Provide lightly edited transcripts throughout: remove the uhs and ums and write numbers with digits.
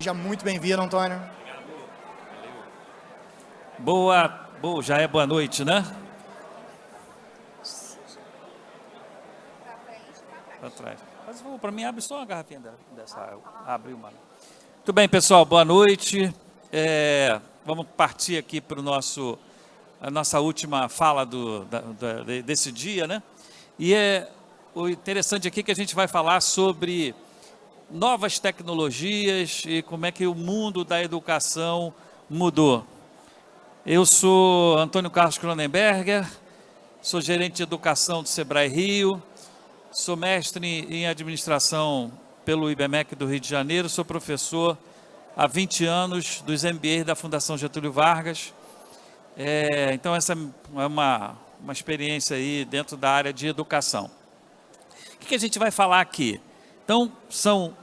Seja muito bem-vindo, Antônio. Já é boa noite, né? Para trás. Mas para mim, abre só uma garrafinha dessa. Abre uma. Muito bem, pessoal, boa noite. Vamos partir aqui para a nossa última fala desse dia, né? E o interessante aqui é que a gente vai falar sobre novas tecnologias e como é que o mundo da educação mudou. Eu sou Antônio Carlos Cronenberger, sou gerente de educação do Sebrae Rio, sou mestre em administração pelo IBMEC do Rio de Janeiro, sou professor há 20 anos dos MBAs da Fundação Getúlio Vargas. Então essa é uma experiência aí dentro da área de educação. O que a gente vai falar aqui? Então, são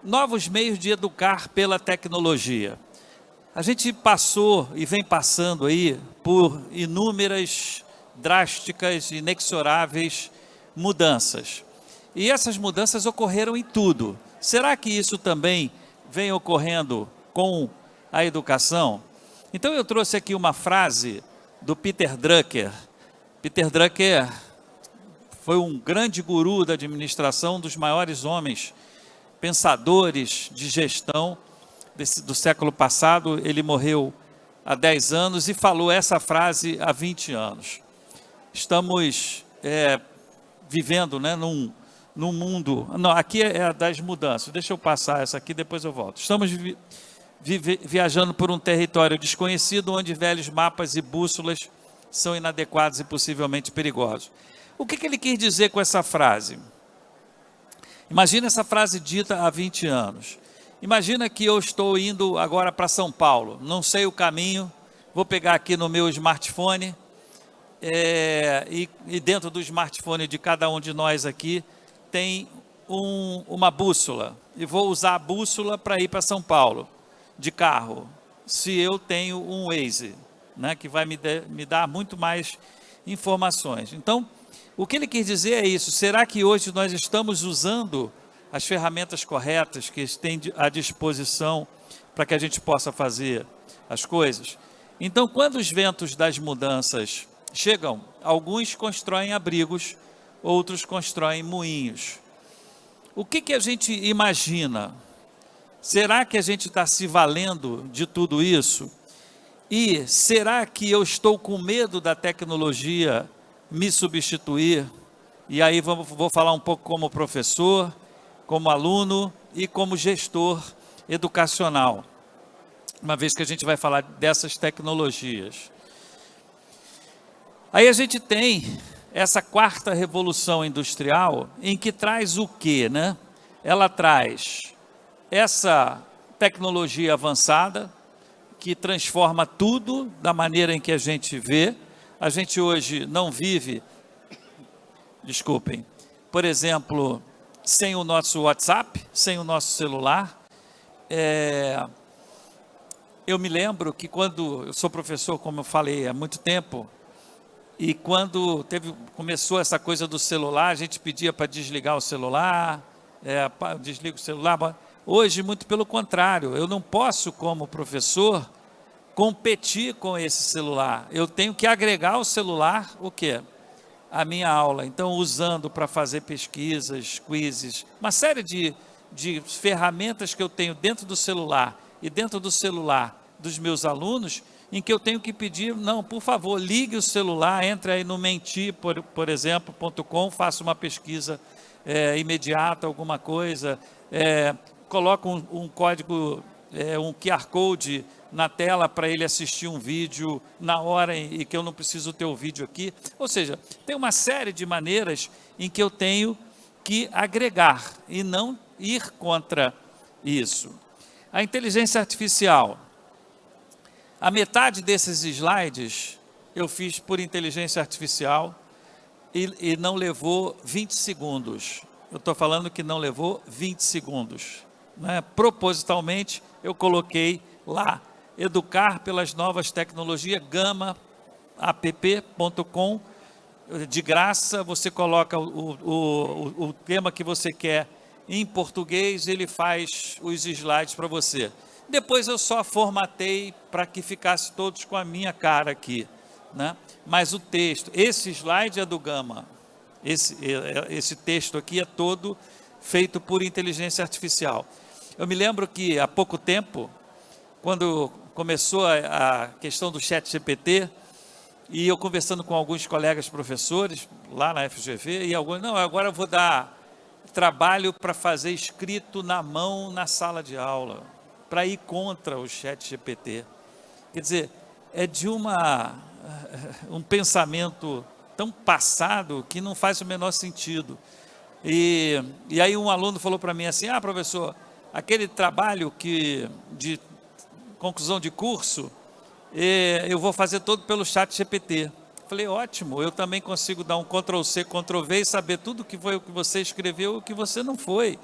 novos meios de educar pela tecnologia. A gente passou e vem passando aí por inúmeras, drásticas, inexoráveis mudanças. E essas mudanças ocorreram em tudo. Será que isso também vem ocorrendo com a educação? Então eu trouxe aqui uma frase do Peter Drucker. Peter Drucker foi um grande guru da administração, um dos maiores homens, pensadores de gestão do século passado. Ele morreu há 10 anos e falou essa frase há 20 anos. Estamos vivendo, né, num mundo... Não, aqui é das mudanças. Deixa eu passar essa aqui, depois eu volto. Estamos viajando por um território desconhecido, onde velhos mapas e bússolas são inadequados e possivelmente perigosos. O que ele quis dizer com essa frase? Imagina essa frase dita há 20 anos. Imagina que eu estou indo agora para São Paulo, não sei o caminho, vou pegar aqui no meu smartphone, e dentro do smartphone de cada um de nós aqui tem uma bússola, e vou usar a bússola para ir para São Paulo, de carro, se eu tenho um Waze, né, que vai me dar muito mais informações. Então, o que ele quis dizer é isso. Será que hoje nós estamos usando as ferramentas corretas que têm à disposição para que a gente possa fazer as coisas? Então, quando os ventos das mudanças chegam, alguns constroem abrigos, outros constroem moinhos. O que a gente imagina? Será que a gente está se valendo de tudo isso? E será que eu estou com medo da tecnologia me substituir? E aí vou falar um pouco como professor, como aluno e como gestor educacional, uma vez que a gente vai falar dessas tecnologias. Aí a gente tem essa quarta revolução industrial, em que traz o quê, né? Ela traz essa tecnologia avançada, que transforma tudo da maneira em que a gente vê. A gente hoje não vive, desculpem, por exemplo, sem o nosso WhatsApp, sem o nosso celular. Eu me lembro que quando eu sou professor, como eu falei, há muito tempo, e quando começou essa coisa do celular, a gente pedia para desligar o celular, desliga o celular. Hoje, muito pelo contrário, eu não posso, como professor, competir com esse celular. Eu tenho que agregar o celular, o quê? A minha aula. Então, usando para fazer pesquisas, quizzes, uma série de ferramentas que eu tenho dentro do celular e dentro do celular dos meus alunos, em que eu tenho que pedir, não, por favor, ligue o celular, entre aí no Menti, por exemplo.com, faça uma pesquisa imediata, alguma coisa, coloca um código, um QR Code na tela para ele assistir um vídeo na hora e que eu não preciso ter o vídeo aqui. Ou seja, tem uma série de maneiras em que eu tenho que agregar e não ir contra isso. A inteligência artificial. A metade desses slides eu fiz por inteligência artificial e não levou 20 segundos. Eu estou falando que não levou 20 segundos. Né? Propositalmente, eu coloquei lá, educar pelas novas tecnologias, gamaApp.com, de graça, você coloca o tema que você quer em português ele faz os slides para você. Depois eu só formatei para que ficasse todos com a minha cara aqui, né? Mas o texto, esse slide é do Gama, esse texto aqui é todo feito por inteligência artificial. Eu me lembro que há pouco tempo, quando começou a questão do ChatGPT, e eu conversando com alguns colegas professores lá na FGV, e alguns, não, agora eu vou dar trabalho para fazer escrito na mão na sala de aula, para ir contra o ChatGPT. Quer dizer, é de um pensamento tão passado que não faz o menor sentido. E aí um aluno falou para mim assim, professor, aquele trabalho de conclusão de curso, eu vou fazer todo pelo ChatGPT. Falei, ótimo, eu também consigo dar um Ctrl+C, Ctrl+V e saber tudo que foi o que você escreveu e o que você não foi.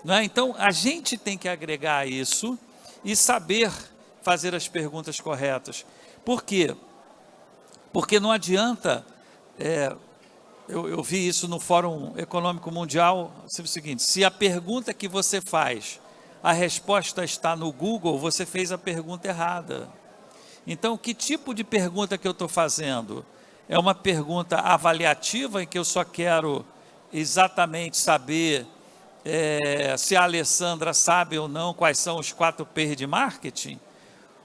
Não é? Então, a gente tem que agregar isso e saber fazer as perguntas corretas. Por quê? Porque não adianta, eu vi isso no Fórum Econômico Mundial, é o seguinte, se a pergunta que você faz, a resposta está no Google, você fez a pergunta errada. Então, que tipo de pergunta que eu estou fazendo? É uma pergunta avaliativa, em que eu só quero exatamente saber se a Alessandra sabe ou não quais são os 4 P's de marketing?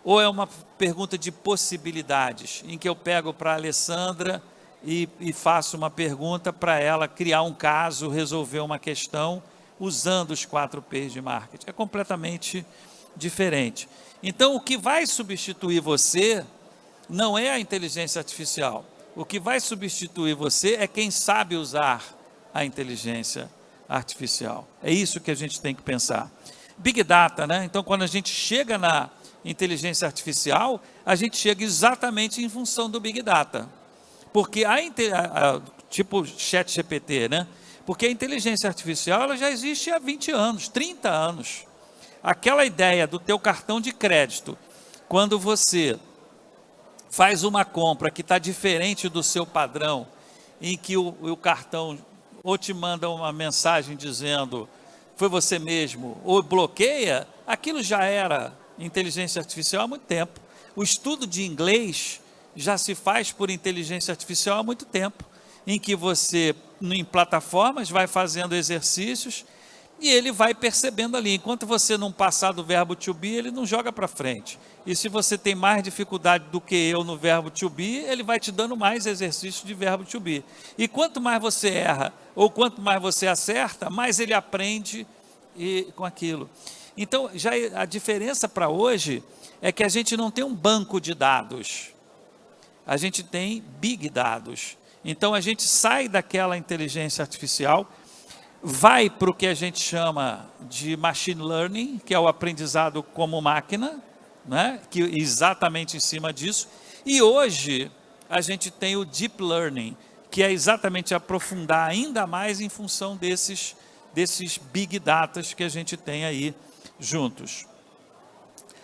Ou é uma pergunta de possibilidades, em que eu pego para a Alessandra e faço uma pergunta para ela criar um caso, resolver uma questão, usando os 4 P's de marketing? É completamente diferente. Então, o que vai substituir você não é a inteligência artificial. O que vai substituir você é quem sabe usar a inteligência artificial. É isso que a gente tem que pensar. Big Data, né? Então, quando a gente chega na inteligência artificial, a gente chega exatamente em função do Big Data. Porque tipo ChatGPT, né? Porque a inteligência artificial ela já existe há 20 anos, 30 anos. Aquela ideia do teu cartão de crédito, quando você faz uma compra que está diferente do seu padrão, em que o cartão ou te manda uma mensagem dizendo foi você mesmo, ou bloqueia, aquilo já era inteligência artificial há muito tempo. O estudo de inglês já se faz por inteligência artificial há muito tempo, em que você, em plataformas, vai fazendo exercícios e ele vai percebendo ali. Enquanto você não passar do verbo to be, ele não joga para frente. E se você tem mais dificuldade do que eu no verbo to be, ele vai te dando mais exercício de verbo to be. E quanto mais você erra, ou quanto mais você acerta, mais ele aprende com aquilo. Então, já a diferença para hoje é que a gente não tem um banco de dados. A gente tem big dados. Então, a gente sai daquela inteligência artificial, vai para o que a gente chama de machine learning, que é o aprendizado como máquina, né? Que exatamente em cima disso. E hoje a gente tem o deep learning, que é exatamente aprofundar ainda mais em função desses big datas que a gente tem aí juntos.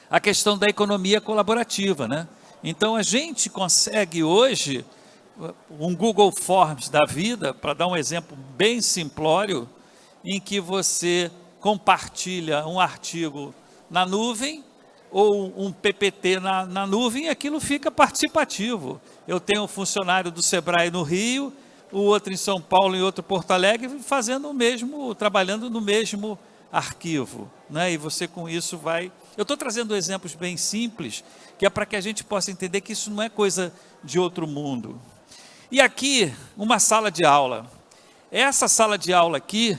A questão da economia colaborativa, né? Então a gente consegue hoje um Google Forms da vida, para dar um exemplo bem simplório, em que você compartilha um artigo na nuvem ou um PPT na nuvem e aquilo fica participativo. Eu tenho um funcionário do Sebrae no Rio, o outro em São Paulo e outro em Porto Alegre, fazendo o mesmo, trabalhando no mesmo arquivo, né? E você com isso vai... Eu estou trazendo exemplos bem simples, que é para que a gente possa entender que isso não é coisa de outro mundo. E aqui, uma sala de aula. Essa sala de aula aqui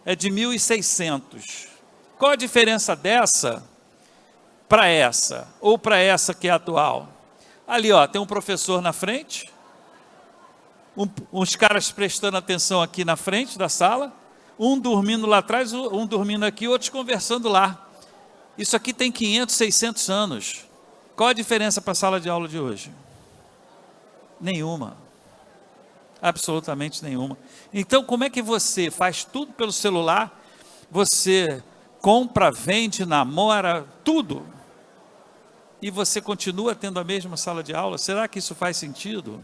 é de 1600. Qual a diferença dessa para essa? Ou para essa que é atual? Ali, ó, tem um professor na frente, uns caras prestando atenção aqui na frente da sala, um dormindo lá atrás, um dormindo aqui, outros conversando lá. Isso aqui tem 500, 600 anos. Qual a diferença para a sala de aula de hoje? Nenhuma. Absolutamente nenhuma. Então, como é que você faz tudo pelo celular? Você compra, vende, namora, tudo. E você continua tendo a mesma sala de aula? Será que isso faz sentido?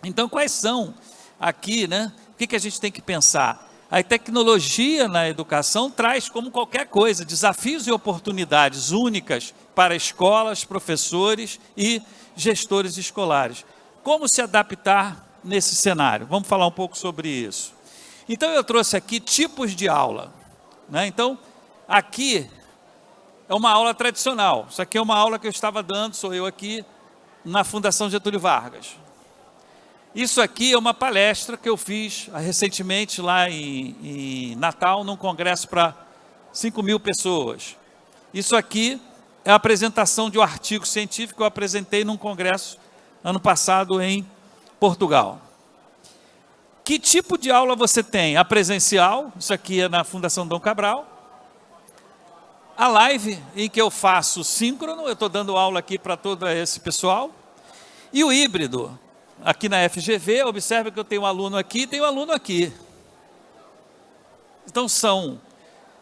Então, quais são aqui, né? O que a gente tem que pensar? A tecnologia na educação traz, como qualquer coisa, desafios e oportunidades únicas para escolas, professores e gestores escolares. Como se adaptar nesse cenário? Vamos falar um pouco sobre isso. Então, eu trouxe aqui tipos de aula, né? Então, aqui é uma aula tradicional. Isso aqui é uma aula que eu estava dando, sou eu aqui, na Fundação Getúlio Vargas. Isso aqui é uma palestra que eu fiz recentemente lá em Natal, num congresso para 5.000 pessoas. Isso aqui é a apresentação de um artigo científico que eu apresentei num congresso ano passado em Portugal. Que tipo de aula você tem? A presencial, isso aqui é na Fundação Dom Cabral. A live, em que eu faço síncrono, eu estou dando aula aqui para todo esse pessoal. E o híbrido, aqui na FGV, observe que eu tenho um aluno aqui e tenho um aluno aqui. Então são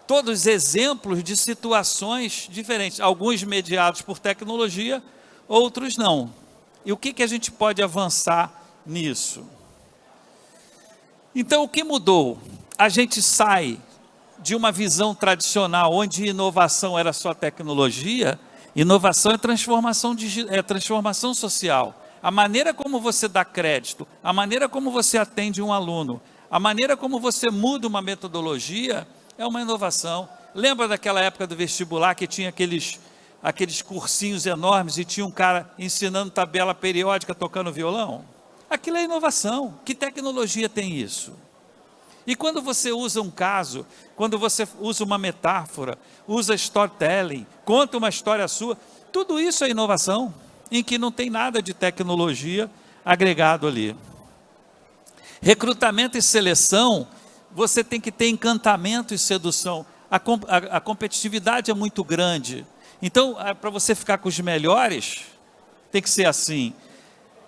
todos exemplos de situações diferentes, alguns mediados por tecnologia, outros não. E o que a gente pode avançar nisso? Então o que mudou? A gente sai de uma visão tradicional, onde inovação era só tecnologia. Inovação é transformação social. A maneira como você dá crédito, a maneira como você atende um aluno, a maneira como você muda uma metodologia, é uma inovação. Lembra daquela época do vestibular que tinha aqueles cursinhos enormes e tinha um cara ensinando tabela periódica tocando violão? Aquilo é inovação. Que tecnologia tem isso? E quando você usa um caso, quando você usa uma metáfora, usa storytelling, conta uma história sua, tudo isso é inovação, em que não tem nada de tecnologia agregado ali. Recrutamento e seleção, você tem que ter encantamento e sedução. A competitividade é muito grande. Então, para você ficar com os melhores, tem que ser assim.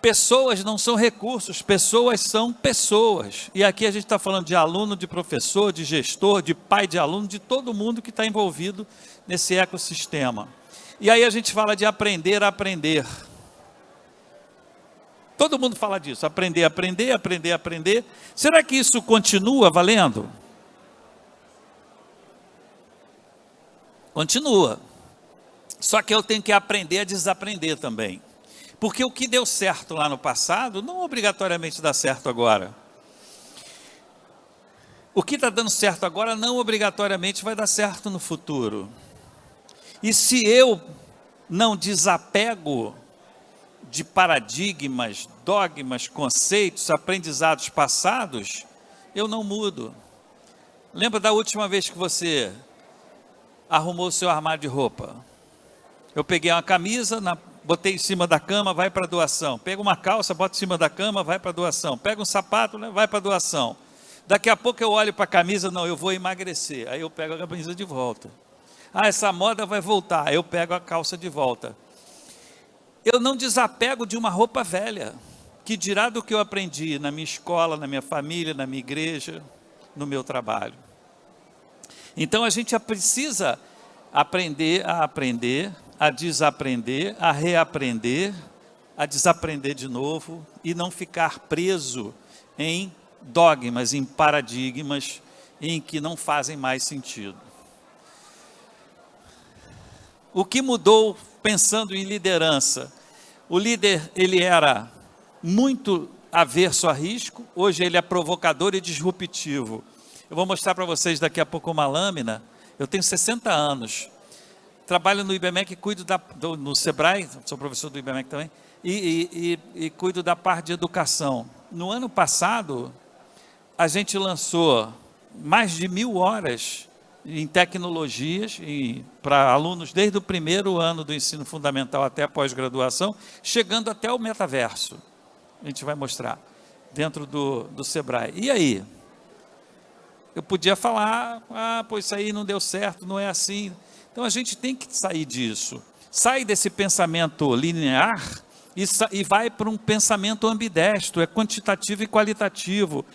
Pessoas não são recursos, pessoas são pessoas. E aqui a gente está falando de aluno, de professor, de gestor, de pai de aluno, de todo mundo que está envolvido nesse ecossistema. E aí a gente fala de aprender a aprender. Todo mundo fala disso, aprender a aprender, aprender a aprender. Será que isso continua valendo? Continua. Só que eu tenho que aprender a desaprender também. Porque o que deu certo lá no passado, não obrigatoriamente dá certo agora. O que está dando certo agora, não obrigatoriamente vai dar certo no futuro. E se eu não desapego de paradigmas, dogmas, conceitos, aprendizados passados, eu não mudo. Lembra da última vez que você arrumou o seu armário de roupa? Eu peguei uma camisa, botei em cima da cama, vai para doação. Pega uma calça, bota em cima da cama, vai para doação. Pega um sapato, vai para doação. Daqui a pouco eu olho para a camisa, não, eu vou emagrecer. Aí eu pego a camisa de volta. Ah, essa moda vai voltar, aí eu pego a calça de volta. Eu não desapego de uma roupa velha, que dirá do que eu aprendi na minha escola, na minha família, na minha igreja, no meu trabalho. Então a gente precisa aprender, a desaprender, a reaprender, a desaprender de novo e não ficar preso em dogmas, em paradigmas em que não fazem mais sentido. O que mudou pensando em liderança? O líder, ele era muito averso a risco, hoje ele é provocador e disruptivo. Eu vou mostrar para vocês daqui a pouco uma lâmina. Eu tenho 60 anos, trabalho no IBMEC, cuido no Sebrae, sou professor do IBMEC também, e cuido da parte de educação. No ano passado, a gente lançou mais de 1.000 horas em tecnologias para alunos desde o primeiro ano do ensino fundamental até a pós-graduação, chegando até o metaverso. A gente vai mostrar dentro do Sebrae. E aí? Eu podia falar, pô, isso aí não deu certo, não é assim. Então a gente tem que sair disso. Sai desse pensamento linear e vai para um pensamento ambidestro, é quantitativo e qualitativo.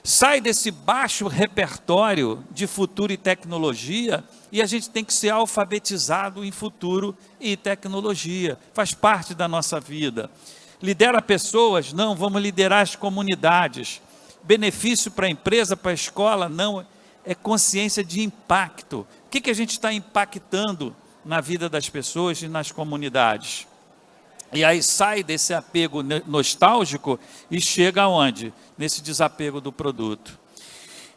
Sai desse baixo repertório de futuro e tecnologia e a gente tem que ser alfabetizado em futuro e tecnologia. Faz parte da nossa vida. Lidera pessoas? Não, vamos liderar as comunidades. benefício para a empresa, para a escola, não, é consciência de impacto. O que a gente está impactando na vida das pessoas e nas comunidades? E aí sai desse apego nostálgico e chega aonde? Nesse desapego do produto.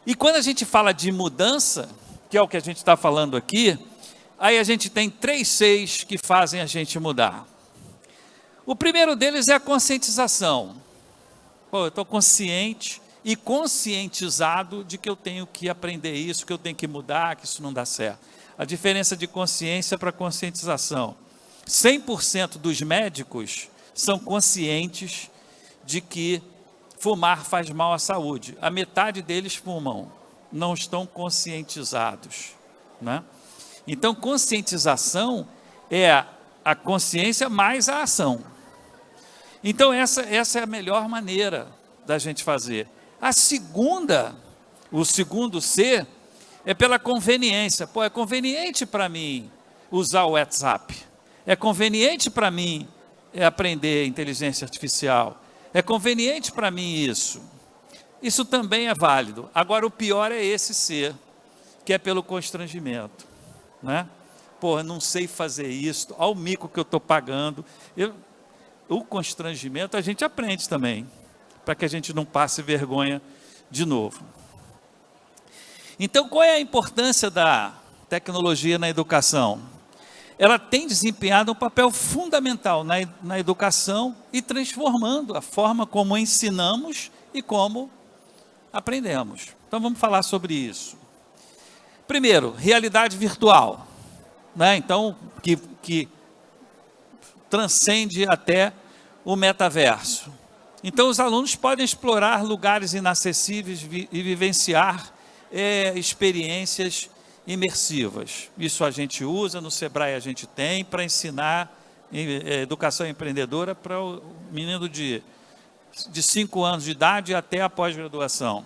E quando a gente fala de mudança, que é o que a gente está falando aqui, aí a gente tem 3 Cs que fazem a gente mudar. O primeiro deles é a conscientização. Pô, eu estou consciente e conscientizado de que eu tenho que aprender isso, que eu tenho que mudar, que isso não dá certo. A diferença de consciência para conscientização. 100% dos médicos são conscientes de que fumar faz mal à saúde. A metade deles fumam, não estão conscientizados, né? Então, conscientização é a consciência mais a ação. Então, essa é a melhor maneira da gente fazer. O segundo C, é pela conveniência. Pô, é conveniente para mim usar o WhatsApp. É conveniente para mim aprender inteligência artificial. É conveniente para mim isso. Isso também é válido. Agora, o pior é esse C, que é pelo constrangimento, né? Pô, eu não sei fazer isso, olha o mico que eu estou pagando. O constrangimento a gente aprende também, para que a gente não passe vergonha de novo. Então, qual é a importância da tecnologia na educação? Ela tem desempenhado um papel fundamental na educação e transformando a forma como ensinamos e como aprendemos. Então, vamos falar sobre isso. Primeiro, realidade virtual, né? Então, que transcende até o metaverso. Então, os alunos podem explorar lugares inacessíveis e vivenciar experiências imersivas. Isso a gente usa, no Sebrae a gente tem, para ensinar educação empreendedora para o menino de 5 anos de idade até a pós-graduação.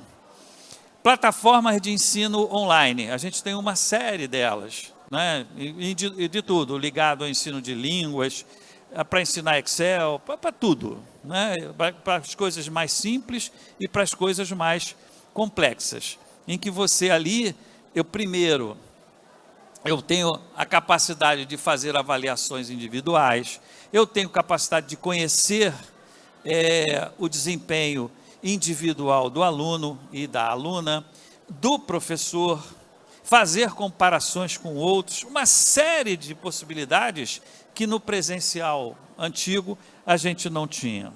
Plataformas de ensino online, a gente tem uma série delas, né? E de tudo, ligado ao ensino de línguas, para ensinar Excel, para tudo, né? Para as coisas mais simples e para as coisas mais complexas, em que você ali, eu tenho a capacidade de fazer avaliações individuais, eu tenho capacidade de conhecer o desempenho individual do aluno e da aluna, do professor, fazer comparações com outros, uma série de possibilidades que no presencial antigo a gente não tinha.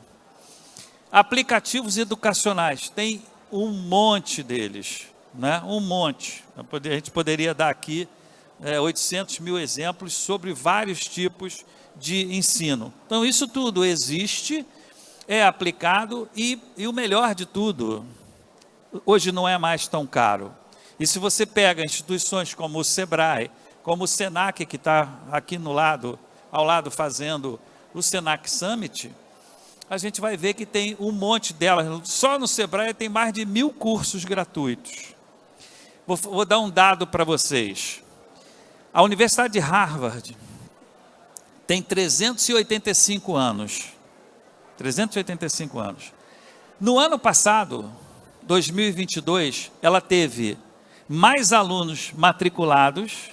Aplicativos educacionais, tem um monte deles, né? Um monte. A gente poderia dar aqui 800 mil exemplos sobre vários tipos de ensino. Então, isso tudo existe, é aplicado e o melhor de tudo, hoje não é mais tão caro. E se você pega instituições como o Sebrae, como o Senac, que está aqui ao lado fazendo o Senac Summit, a gente vai ver que tem um monte delas. Só no Sebrae tem mais de 1000 cursos gratuitos. Vou dar um dado para vocês. A Universidade de Harvard tem 385 anos. 385 anos. No ano passado, 2022, ela teve mais alunos matriculados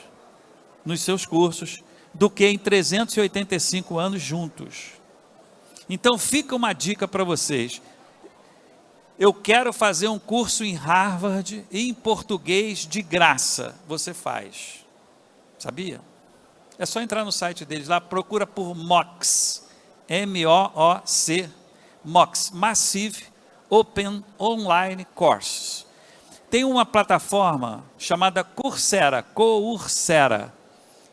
nos seus cursos do que em 385 anos juntos. Então fica uma dica para vocês. Eu quero fazer um curso em Harvard em português de graça. Você faz. Sabia? É só entrar no site deles lá, procura por MOOC. M-O-O-C, MOOC, Massive Open Online Courses. Tem uma plataforma chamada Coursera.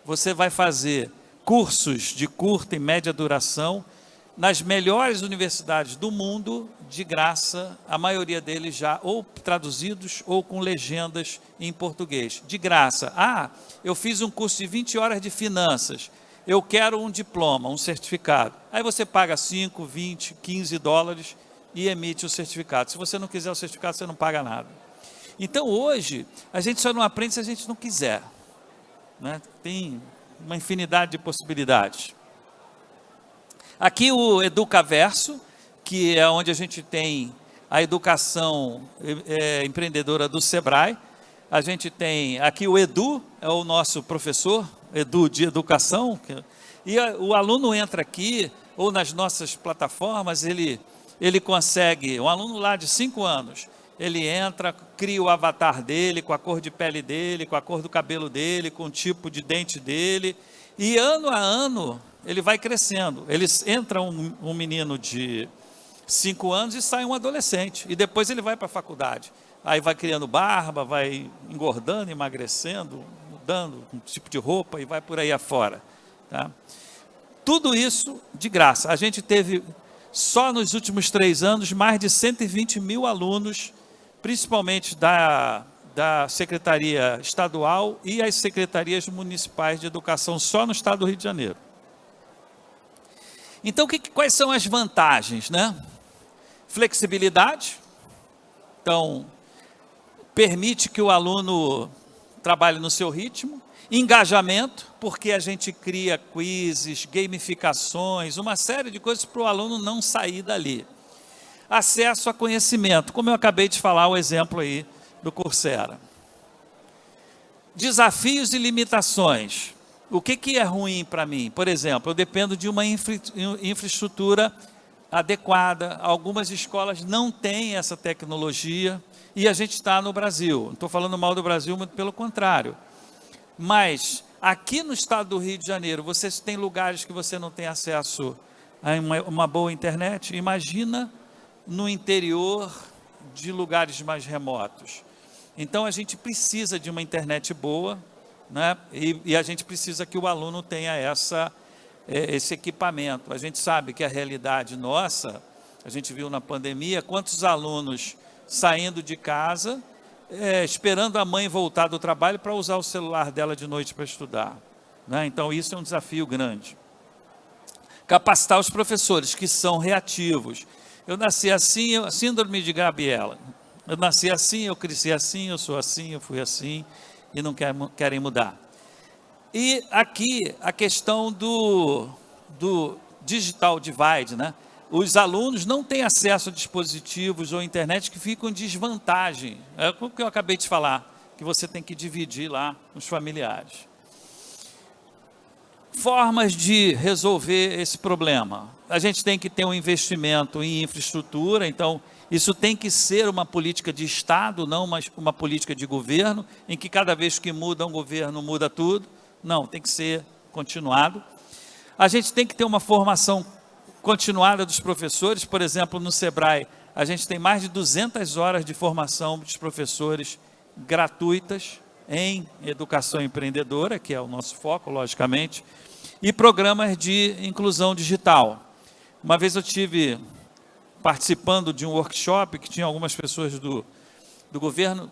Você vai fazer cursos de curta e média duração nas melhores universidades do mundo, de graça, a maioria deles já ou traduzidos ou com legendas em português, de graça. Eu fiz um curso de 20 horas de finanças, eu quero um diploma, um certificado. Aí você paga 5, 20, 15 dólares e emite o certificado. Se você não quiser o certificado, você não paga nada. Então hoje, a gente só não aprende se a gente não quiser, né? Tem uma infinidade de possibilidades. Aqui o Educaverso, que é onde a gente tem a educação empreendedora do Sebrae. A gente tem aqui o Edu, é o nosso professor, Edu de educação, e o aluno entra aqui, ou nas nossas plataformas, ele consegue, um aluno lá de 5 anos, ele entra, cria o avatar dele, com a cor de pele dele, com a cor do cabelo dele, com o tipo de dente dele, e ano a ano ele vai crescendo. Entra um menino de 5 anos e sai um adolescente, e depois ele vai para a faculdade. Aí vai criando barba, vai engordando, emagrecendo, mudando um tipo de roupa e vai por aí afora. Tá? Tudo isso de graça. A gente teve, só nos últimos 3 anos, mais de 120 mil alunos, principalmente da Secretaria Estadual e as Secretarias Municipais de Educação, só no estado do Rio de Janeiro. Então, quais são as vantagens, né? Flexibilidade. Então, permite que o aluno trabalhe no seu ritmo. Engajamento, porque a gente cria quizzes, gamificações, uma série de coisas para o aluno não sair dali. Acesso a conhecimento, como eu acabei de falar o exemplo aí do Coursera. Desafios e limitações. O que é ruim para mim? Por exemplo, eu dependo de uma infraestrutura adequada. Algumas escolas não têm essa tecnologia e a gente está no Brasil. Não estou falando mal do Brasil, muito pelo contrário. Mas aqui no estado do Rio de Janeiro, você tem lugares que você não tem acesso a uma boa internet. Imagina no interior de lugares mais remotos. Então a gente precisa de uma internet boa, né? E a gente precisa que o aluno tenha esse equipamento. A gente sabe que a realidade nossa, a gente viu na pandemia, quantos alunos saindo de casa, esperando a mãe voltar do trabalho para usar o celular dela de noite para estudar. Né? Então isso é um desafio grande. Capacitar os professores que são reativos. Eu nasci assim, síndrome de Gabriela. Eu nasci assim, eu cresci assim, eu sou assim, eu fui assim, e não querem mudar. E aqui a questão do digital divide, né? Os alunos não têm acesso a dispositivos ou internet que ficam em desvantagem. É o que eu acabei de falar, que você tem que dividir lá com os familiares. Formas de resolver esse problema. A gente tem que ter um investimento em infraestrutura, então isso tem que ser uma política de Estado, não uma política de governo, em que cada vez que muda um governo muda tudo. Não, tem que ser continuado. A gente tem que ter uma formação continuada dos professores. Por exemplo, no Sebrae, a gente tem mais de 200 horas de formação dos professores gratuitas em educação empreendedora, que é o nosso foco, logicamente, e programas de inclusão digital. Uma vez eu estive participando de um workshop que tinha algumas pessoas do governo,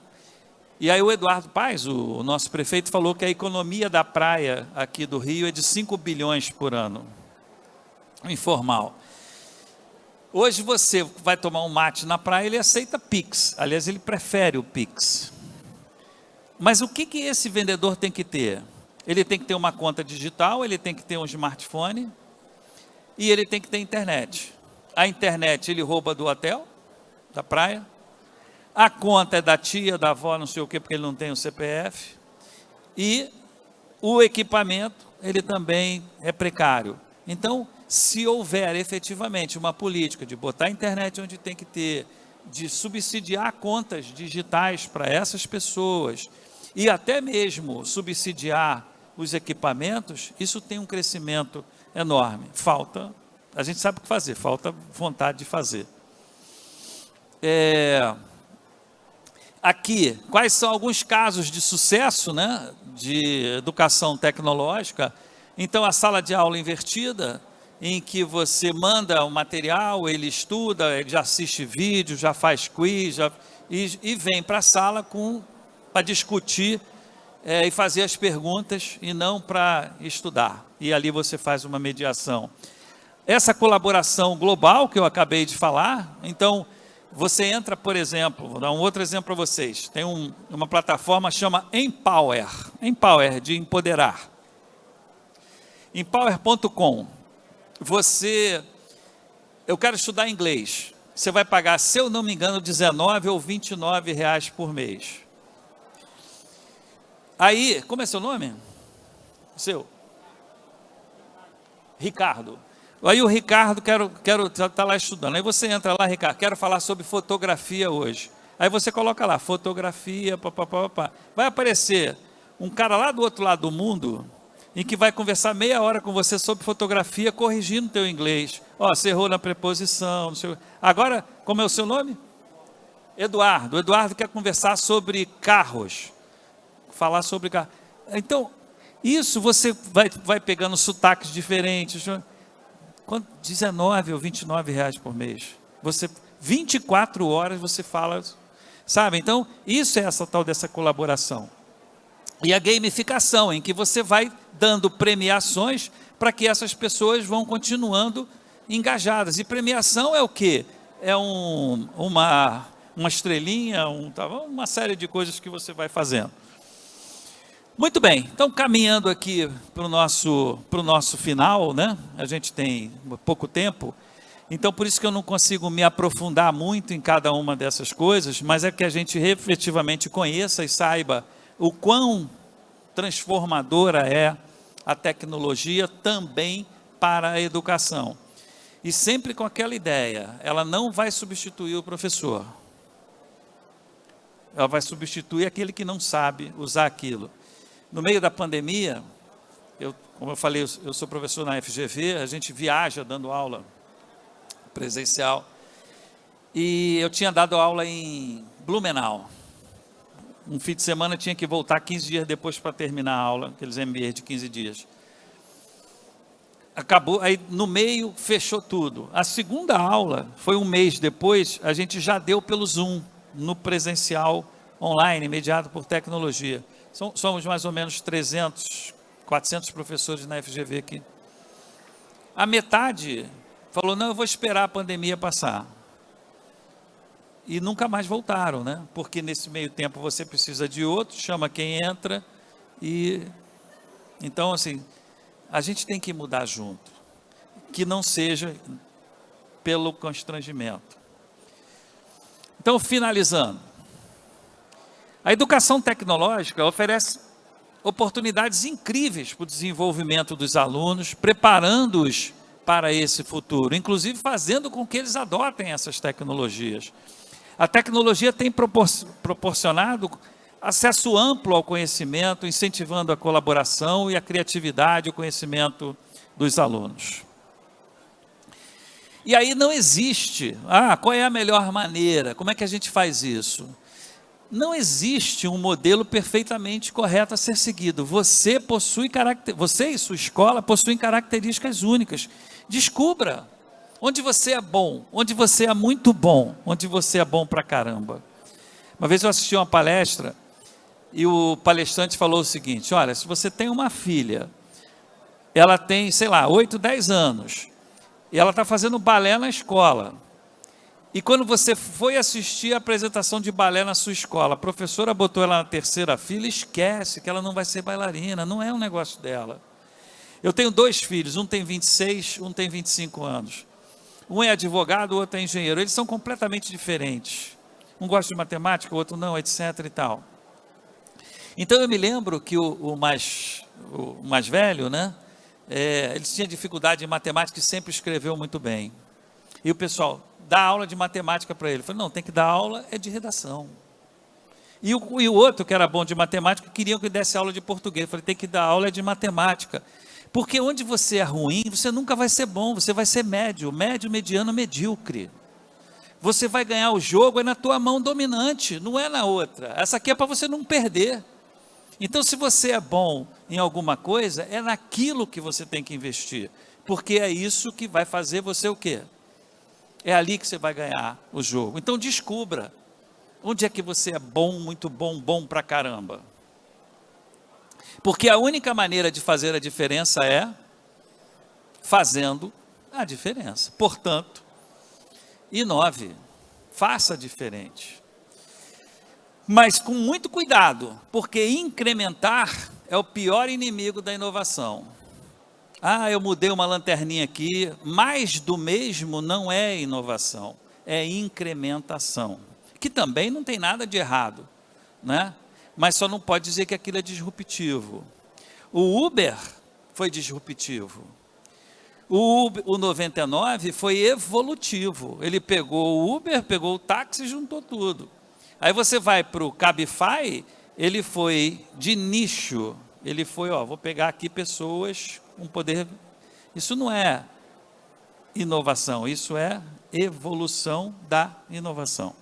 e aí o Eduardo Paes, o nosso prefeito, falou que a economia da praia aqui do Rio é de 5 bilhões por ano, informal. Hoje você vai tomar um mate na praia, ele aceita Pix, aliás, ele prefere o Pix. Mas o que esse vendedor tem que ter? Ele tem que ter uma conta digital, ele tem que ter um smartphone e ele tem que ter internet. A internet ele rouba do hotel, da praia. A conta é da tia, da avó, não sei o quê, porque ele não tem o CPF. E o equipamento, ele também é precário. Então, se houver efetivamente uma política de botar a internet onde tem que ter, de subsidiar contas digitais para essas pessoas, e até mesmo subsidiar os equipamentos, isso tem um crescimento enorme. Falta, a gente sabe o que fazer, falta vontade de fazer. Aqui, quais são alguns casos de sucesso, né, de educação tecnológica? Então, a sala de aula invertida, em que você manda o material, ele estuda, ele já assiste vídeo, já faz quiz, e vem para a sala para discutir e fazer as perguntas, e não para estudar. E ali você faz uma mediação. Essa colaboração global que eu acabei de falar, então, você entra, por exemplo, vou dar um outro exemplo para vocês. Tem uma plataforma que chama Empower, de empoderar. Empower.com. Eu quero estudar inglês. você vai pagar, se eu não me engano, 19 ou 29 reais por mês. Aí, como é seu nome? O seu? Ricardo. Aí o Ricardo, quero tá lá estudando. Aí você entra lá, Ricardo, quero falar sobre fotografia hoje. Aí você coloca lá, fotografia, papapá. Vai aparecer um cara lá do outro lado do mundo, em que vai conversar meia hora com você sobre fotografia, corrigindo o teu inglês. Ó, você errou na preposição, não sei. Agora, como é o seu nome? Eduardo. O Eduardo quer conversar sobre carros. Falar sobre carros. Então, isso você vai pegando sotaques diferentes. 19 ou 29 reais por mês. 24 horas você fala, sabe? Então, isso é essa tal dessa colaboração. E a gamificação, em que você vai dando premiações para que essas pessoas vão continuando engajadas. E premiação é o quê? É uma estrelinha, uma série de coisas que você vai fazendo. Muito bem, então caminhando aqui para o nosso final, né? A gente tem pouco tempo, então por isso que eu não consigo me aprofundar muito em cada uma dessas coisas, mas é que a gente efetivamente conheça e saiba o quão transformadora é a tecnologia também para a educação. E sempre com aquela ideia, ela não vai substituir o professor. Ela vai substituir aquele que não sabe usar aquilo. No meio da pandemia, como eu falei, eu sou professor na FGV, a gente viaja dando aula presencial. E eu tinha dado aula em Blumenau. Um fim de semana tinha que voltar 15 dias depois para terminar a aula, aqueles MBAs de 15 dias. Acabou, aí no meio fechou tudo. A segunda aula, foi um mês depois, a gente já deu pelo Zoom, no presencial online, mediado por tecnologia. Somos mais ou menos 300, 400 professores na FGV aqui. A metade falou, não, eu vou esperar a pandemia passar. E nunca mais voltaram, né? Porque nesse meio tempo você precisa de outro, chama quem entra e... Então, assim, a gente tem que mudar junto. Que não seja pelo constrangimento. Então, finalizando. A educação tecnológica oferece oportunidades incríveis para o desenvolvimento dos alunos, preparando-os para esse futuro, inclusive fazendo com que eles adotem essas tecnologias. A tecnologia tem proporcionado acesso amplo ao conhecimento, incentivando a colaboração e a criatividade e o conhecimento dos alunos. E aí não existe, qual é a melhor maneira? Como é que a gente faz isso? Não existe um modelo perfeitamente correto a ser seguido. Você e sua escola possuem características únicas. Descubra onde você é bom, onde você é muito bom, onde você é bom pra caramba. Uma vez eu assisti uma palestra e o palestrante falou o seguinte, olha, se você tem uma filha, ela tem, sei lá, 8, 10 anos, e ela está fazendo balé na escola, e quando você foi assistir a apresentação de balé na sua escola, a professora botou ela na terceira fila, esquece que ela não vai ser bailarina, não é um negócio dela. Eu tenho 2 filhos, um tem 26, um tem 25 anos. Um é advogado, o outro é engenheiro. Eles são completamente diferentes. Um gosta de matemática, o outro não, etc. e tal. Então eu me lembro que o mais velho, né? Ele tinha dificuldade em matemática e sempre escreveu muito bem. E o pessoal dá aula de matemática para ele. Eu falei, não, tem que dar aula de redação. E o outro, que era bom de matemática, queria que eu desse aula de português. Eu falei, tem que dar aula de matemática. Porque onde você é ruim, você nunca vai ser bom, você vai ser médio, mediano, medíocre. Você vai ganhar o jogo na tua mão dominante, não é na outra. Essa aqui é para você não perder. Então, se você é bom em alguma coisa, é naquilo que você tem que investir. Porque é isso que vai fazer você o quê? É ali que você vai ganhar o jogo. Então, descubra onde é que você é bom, muito bom, bom pra caramba. Porque a única maneira de fazer a diferença é fazendo a diferença. Portanto, inove, faça diferente. Mas com muito cuidado, porque incrementar é o pior inimigo da inovação. Eu mudei uma lanterninha aqui, mais do mesmo não é inovação. é incrementação, que também não tem nada de errado, né? Mas só não pode dizer que aquilo é disruptivo. O Uber foi disruptivo. O 99 foi evolutivo. Ele pegou o Uber, pegou o táxi e juntou tudo. Aí você vai para o Cabify, ele foi de nicho. Ele foi, vou pegar aqui pessoas com poder. Isso não é inovação, isso é evolução da inovação.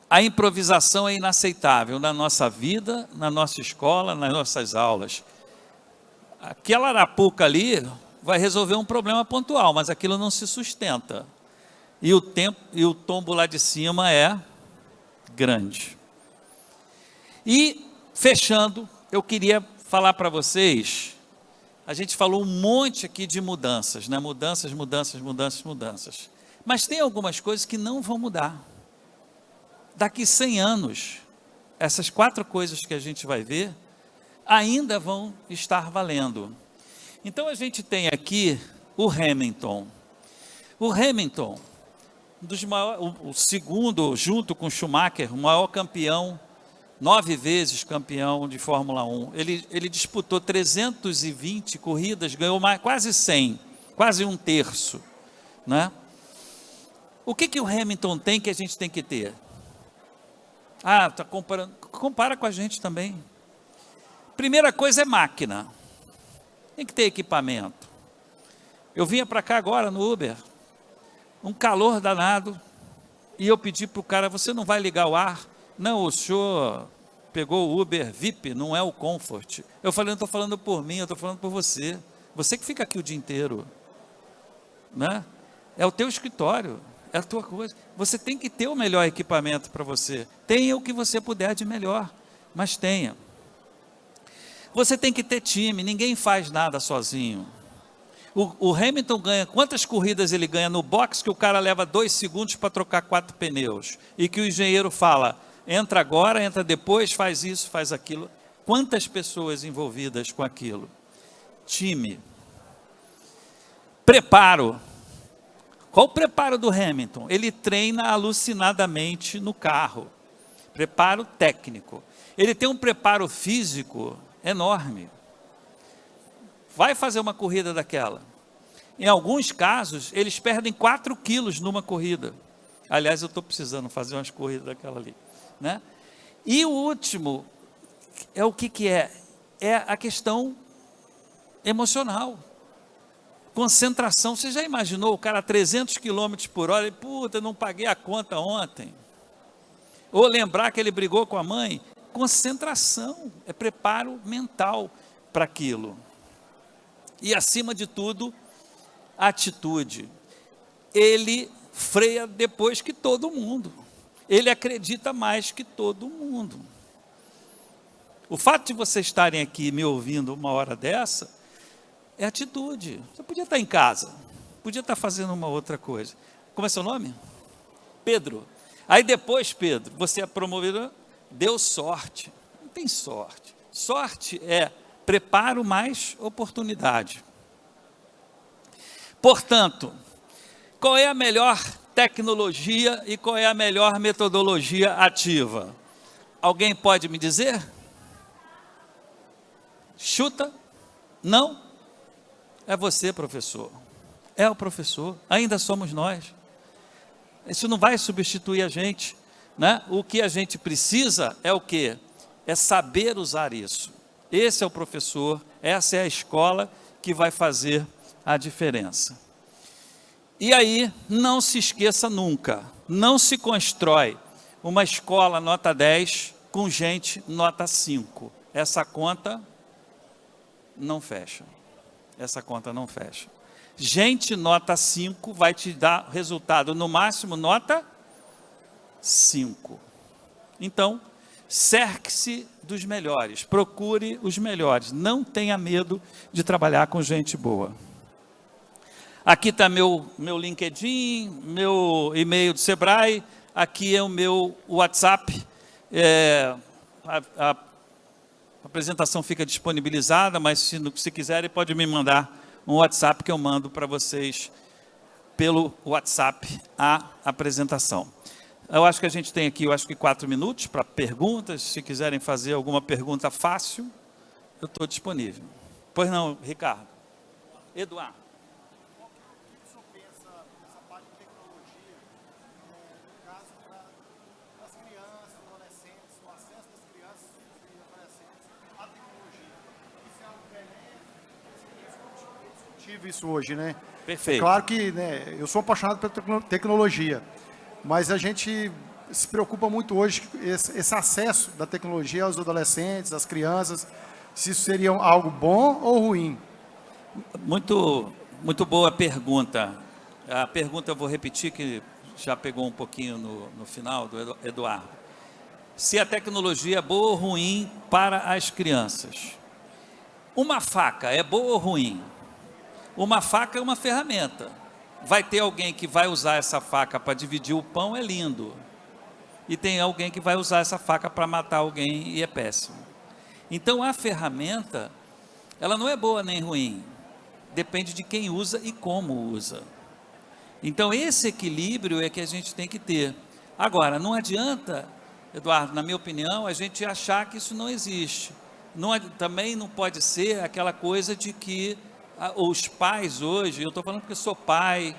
A improvisação é inaceitável na nossa vida, na nossa escola, nas nossas aulas. Aquela arapuca ali vai resolver um problema pontual, mas aquilo não se sustenta. E o tombo lá de cima é grande. E, fechando, eu queria falar para vocês, a gente falou um monte aqui de mudanças, né? Mudanças. Mas tem algumas coisas que não vão mudar. Daqui 100 anos, essas 4 coisas que a gente vai ver, ainda vão estar valendo. Então a gente tem aqui o Hamilton. O Hamilton, o segundo, junto com Schumacher, o maior campeão, 9 vezes campeão de Fórmula 1. Ele disputou 320 corridas, ganhou quase 100, quase 1/3. Né? O que o Hamilton tem que a gente tem que ter? Está comparando. Compara com a gente também. Primeira coisa é máquina. Tem que ter equipamento. Eu vinha para cá agora no Uber, um calor danado, e eu pedi para o cara, você não vai ligar o ar? Não, o senhor pegou o Uber VIP, não é o Comfort. Eu falei, não estou falando por mim, eu estou falando por você. Você que fica aqui o dia inteiro. Né? É o teu escritório, é a tua coisa. Você tem que ter o melhor equipamento para você. Tenha o que você puder de melhor, mas tenha. Você tem que ter time, ninguém faz nada sozinho. O Hamilton ganha, quantas corridas ele ganha no box que o cara leva 2 segundos para trocar 4 pneus? E que o engenheiro fala, entra agora, entra depois, faz isso, faz aquilo. Quantas pessoas envolvidas com aquilo? Time. Preparo. Qual o preparo do Hamilton? Ele treina alucinadamente no carro. Preparo técnico. Ele tem um preparo físico enorme. Vai fazer uma corrida daquela. Em alguns casos, eles perdem 4 quilos numa corrida. Aliás, eu estou precisando fazer umas corridas daquela ali. Né? E o último, é o que é? É a questão emocional. Concentração. Você já imaginou o cara a 300 km por hora e, puta, não paguei a conta ontem. Ou lembrar que ele brigou com a mãe. Concentração, é preparo mental para aquilo. E acima de tudo, atitude. Ele freia depois que todo mundo. Ele acredita mais que todo mundo. O fato de vocês estarem aqui me ouvindo uma hora dessa, é atitude. Você podia estar em casa, podia estar fazendo uma outra coisa. Como é seu nome? Pedro. Aí depois, Pedro, você é promovido, deu sorte. Não tem sorte. Sorte é preparo mais oportunidade. Portanto, qual é a melhor tecnologia e qual é a melhor metodologia ativa? Alguém pode me dizer? Chuta? Não? É você, professor. É o professor. Ainda somos nós. Isso não vai substituir a gente, né? O que a gente precisa é o quê? É saber usar isso. Esse é o professor, essa é a escola que vai fazer a diferença. E aí, não se esqueça nunca, não se constrói uma escola nota 10 com gente nota 5. Essa conta não fecha. Essa conta não fecha. Gente nota 5 vai te dar resultado, no máximo nota 5. Então, cerque-se dos melhores, procure os melhores, não tenha medo de trabalhar com gente boa. Aqui está meu LinkedIn, meu e-mail do Sebrae, aqui é o meu WhatsApp, a apresentação fica disponibilizada, mas se quiserem pode me mandar um WhatsApp que eu mando para vocês pelo WhatsApp a apresentação. Eu acho que a gente tem aqui, 4 minutos para perguntas. Se quiserem fazer alguma pergunta fácil, eu estou disponível. Pois não, Ricardo. Eduardo. O que o senhor pensa nessa parte de tecnologia, no caso das crianças, adolescentes, o acesso das crianças e adolescentes à tecnologia? Isso é algo benéfico, é discutível isso hoje, né? Perfeito. É claro que, né, eu sou apaixonado pela tecnologia, mas a gente se preocupa muito hoje com esse acesso da tecnologia aos adolescentes, às crianças, se isso seria algo bom ou ruim. Muito boa pergunta. A pergunta eu vou repetir, que já pegou um pouquinho no final do Eduardo. Se a tecnologia é boa ou ruim para as crianças? Uma faca é boa ou ruim? Uma faca é uma ferramenta. Vai ter alguém que vai usar essa faca para dividir o pão, é lindo. E tem alguém que vai usar essa faca para matar alguém e é péssimo. Então a ferramenta, ela não é boa nem ruim. Depende de quem usa e como usa. Então esse equilíbrio é que a gente tem que ter. Agora, não adianta, Eduardo, na minha opinião, a gente achar que isso não existe. Também não pode ser aquela coisa de que os pais hoje, eu estou falando porque sou pai,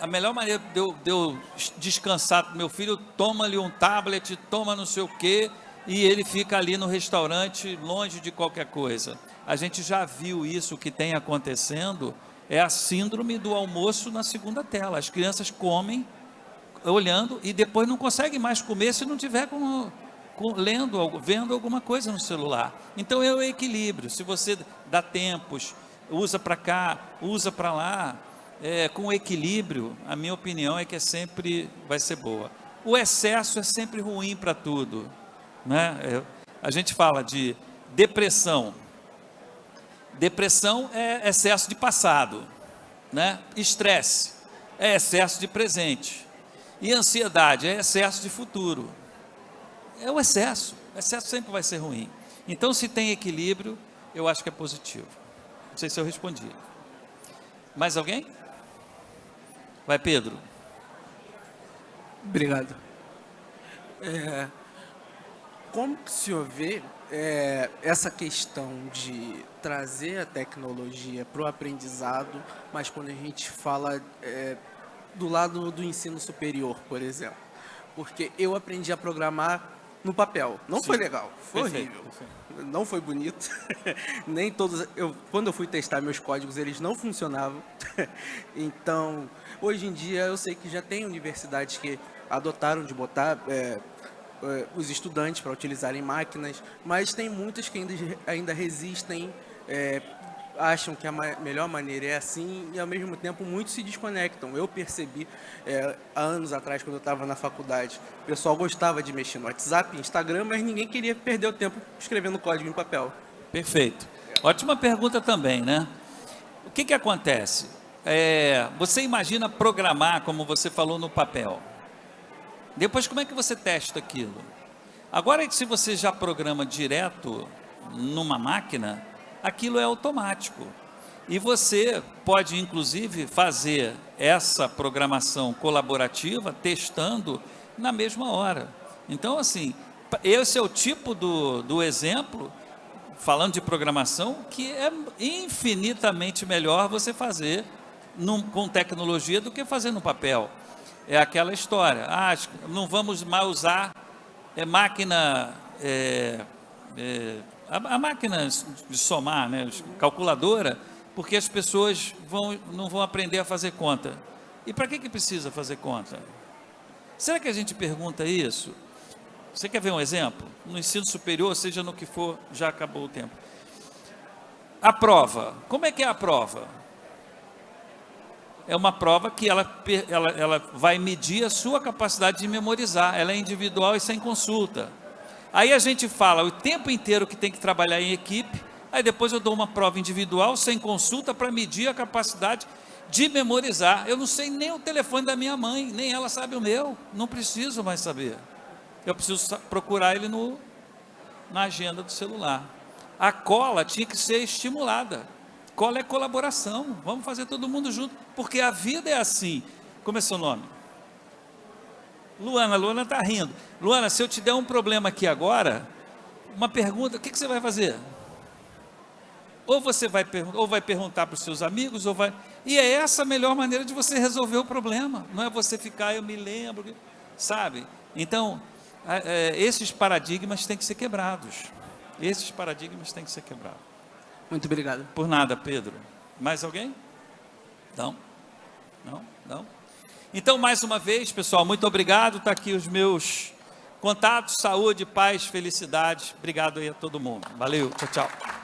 a melhor maneira de eu descansar do meu filho, toma-lhe um tablet, toma não sei o quê, e ele fica ali no restaurante, longe de qualquer coisa. A gente já viu isso que tem acontecendo, é a síndrome do almoço na segunda tela. As crianças comem, olhando, e depois não conseguem mais comer se não tiver vendo alguma coisa no celular. Então é o equilíbrio. Se você dá tempos, usa para cá, usa para lá, com equilíbrio, a minha opinião é que sempre vai ser boa. O excesso é sempre ruim para tudo, né? A gente fala de depressão. Depressão é excesso de passado, né? Estresse é excesso de presente. E ansiedade é excesso de futuro. É o excesso. O excesso sempre vai ser ruim. Então, se tem equilíbrio, eu acho que é positivo. Não sei se eu respondi. Mais alguém? Vai, Pedro. Obrigado. Como que o senhor vê essa questão de trazer a tecnologia para o aprendizado, mas quando a gente fala do lado do ensino superior, por exemplo? Porque eu aprendi a programar no papel. Não Sim. Foi legal, foi Perfeito, horrível. perfeito. Não foi bonito. Nem todos. Quando eu fui testar meus códigos, eles não funcionavam. Então, hoje em dia, eu sei que já tem universidades que adotaram de botar os estudantes para utilizarem máquinas, mas tem muitas que ainda resistem, acham que a melhor maneira é assim, e ao mesmo tempo muitos se desconectam. Eu percebi há anos atrás, quando eu estava na faculdade, o pessoal gostava de mexer no WhatsApp, Instagram, mas ninguém queria perder o tempo escrevendo código em papel. Perfeito. Ótima pergunta também, né? O que acontece? Você imagina programar, como você falou, no papel. Depois, como é que você testa aquilo? Agora, se você já programa direto numa máquina, aquilo é automático. E você pode, inclusive, fazer essa programação colaborativa testando na mesma hora. Então, assim, esse é o tipo do exemplo, falando de programação, que é infinitamente melhor você fazer com tecnologia do que fazer no papel. É aquela história, não vamos mais usar máquina... a máquina de somar, né, calculadora, porque as pessoas não vão aprender a fazer conta. E para que precisa fazer conta? Será que a gente pergunta isso? Você quer ver um exemplo? No ensino superior, seja no que for, já acabou o tempo. A prova, como é que é a prova? É uma prova que ela vai medir a sua capacidade de memorizar, ela é individual e sem consulta. Aí a gente fala o tempo inteiro que tem que trabalhar em equipe, aí depois eu dou uma prova individual, sem consulta, para medir a capacidade de memorizar. Eu não sei nem o telefone da minha mãe, nem ela sabe o meu, não preciso mais saber. Eu preciso procurar ele na agenda do celular. A cola tinha que ser estimulada. Escola é colaboração, vamos fazer todo mundo junto, porque a vida é assim. Como é seu nome? Luana está rindo. Luana, se eu te der um problema aqui agora, uma pergunta, o que você vai fazer? Ou você vai perguntar para os seus amigos, e é essa a melhor maneira de você resolver o problema, não é você ficar, eu me lembro, sabe? Então, esses paradigmas têm que ser quebrados. Esses paradigmas têm que ser quebrados. Muito obrigado. Por nada, Pedro. Mais alguém? Não? Então, mais uma vez, pessoal, muito obrigado. Está aqui os meus contatos, saúde, paz, felicidade. Obrigado aí a todo mundo. Valeu, tchau, tchau.